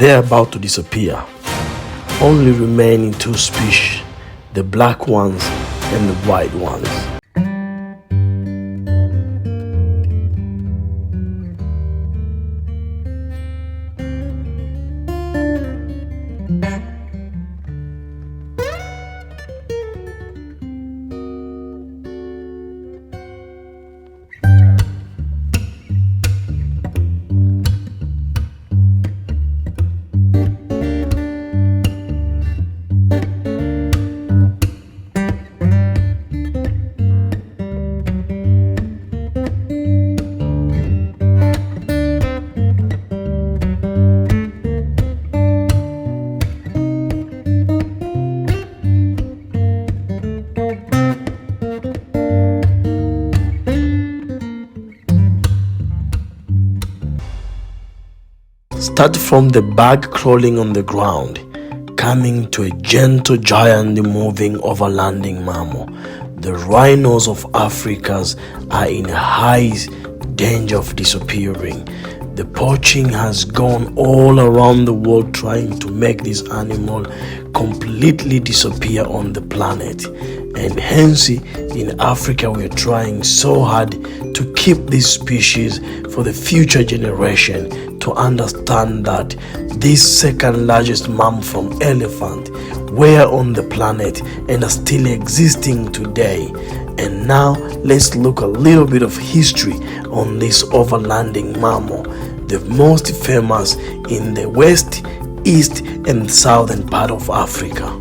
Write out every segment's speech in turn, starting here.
they're about to disappear. Only remaining two species, the black ones and the white ones. Start from the bag crawling on the ground, coming to a gentle giant moving overlanding mammal. The rhinos of Africa are in high danger of disappearing. The poaching has gone all around the world trying to make this animal completely disappear on the planet. And hence in Africa we are trying so hard to keep this species for the future generation to understand that this second largest mammal from elephant were on the planet and are still existing today. And now let's look a little bit of history on this overlanding mammal, the most famous in the west, east and southern part of Africa.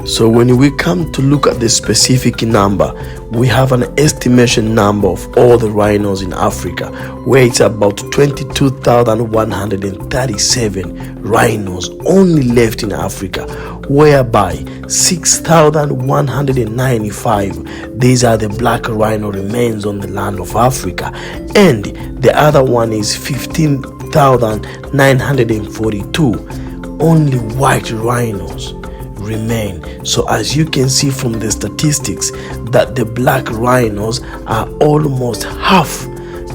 So when we come to look at the specific number, we have an estimation number of all the rhinos in Africa, where it's about 22,137 rhinos only left in Africa, whereby 6,195 these are the black rhino remains on the land of Africa, and the other one is 15,942 only white rhinos remain. So as you can see from the statistics that the black rhinos are almost half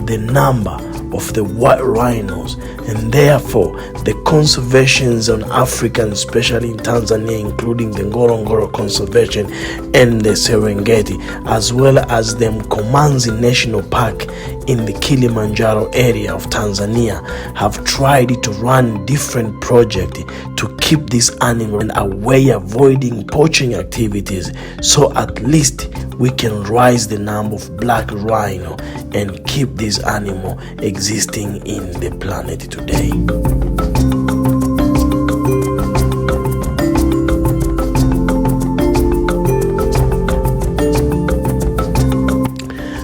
the number of the white rhinos, and therefore the conservations on Africa, especially in Tanzania, including the Ngorongoro Conservation and the Serengeti, as well as the Mkomanzi National Park in the Kilimanjaro area of Tanzania, have tried to run different projects to keep this animal away, avoiding poaching activities, so at least we can rise the number of black rhino and keep this animal existing in the planet today.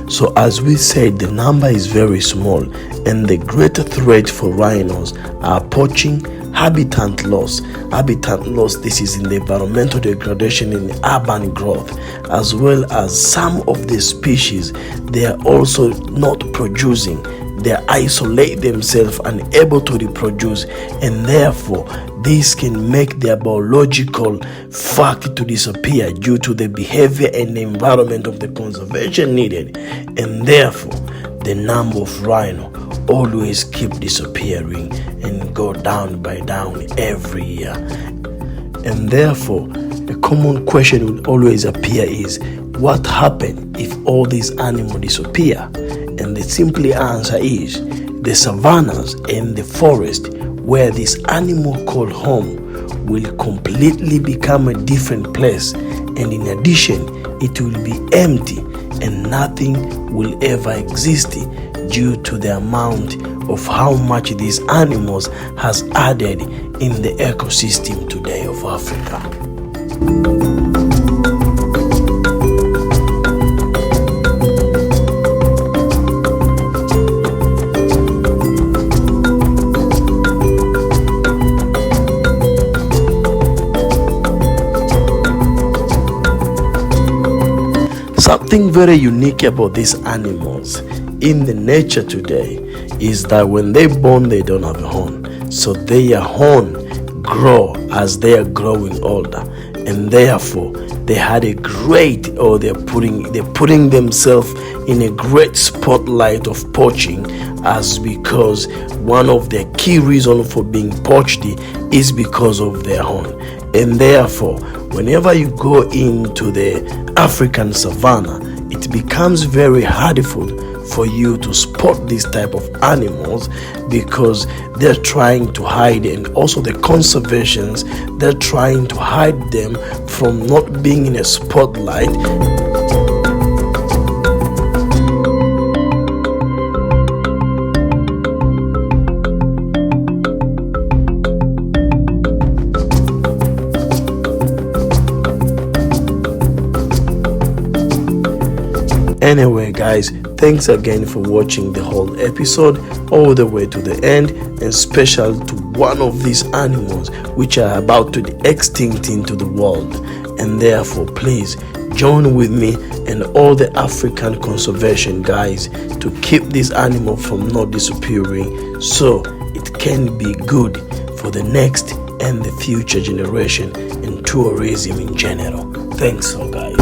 So as we said, the number is very small, and the greater threat for rhinos are poaching, habitat loss. Habitat loss, this is in the environmental degradation in urban growth, as well as some of the species, they are also not producing. They isolate themselves, unable to reproduce, and therefore this can make their biological fact to disappear due to the behavior and the environment of the conservation needed, and therefore the number of rhino always keep disappearing and go down by down every year. And therefore a common question will always appear is, what happens if all these animals disappear? And the simple answer is, the savannas and the forest where this animal called home will completely become a different place, and in addition it will be empty and nothing will ever exist due to the amount of how much these animals has added in the ecosystem today of Africa. Something very unique about these animals in the nature today is that when they born, they don't have a horn. So their horn grow as they are growing older. and therefore they had a great, or they're putting themselves in a great spotlight of poaching, as because one of the key reasons for being poached is because of their horn. And therefore, whenever you go into the African savannah, it becomes very hardful for you to spot this type of animals, because they're trying to hide, and also the conservations, they're trying to hide them from not being in a spotlight. Anyway guys, thanks again for watching the whole episode all the way to the end, and special to one of these animals which are about to be extinct into the world. And therefore, please join with me and all the African conservation guys to keep this animal from not disappearing, so it can be good for the next and the future generation and tourism in general. Thanks so guys.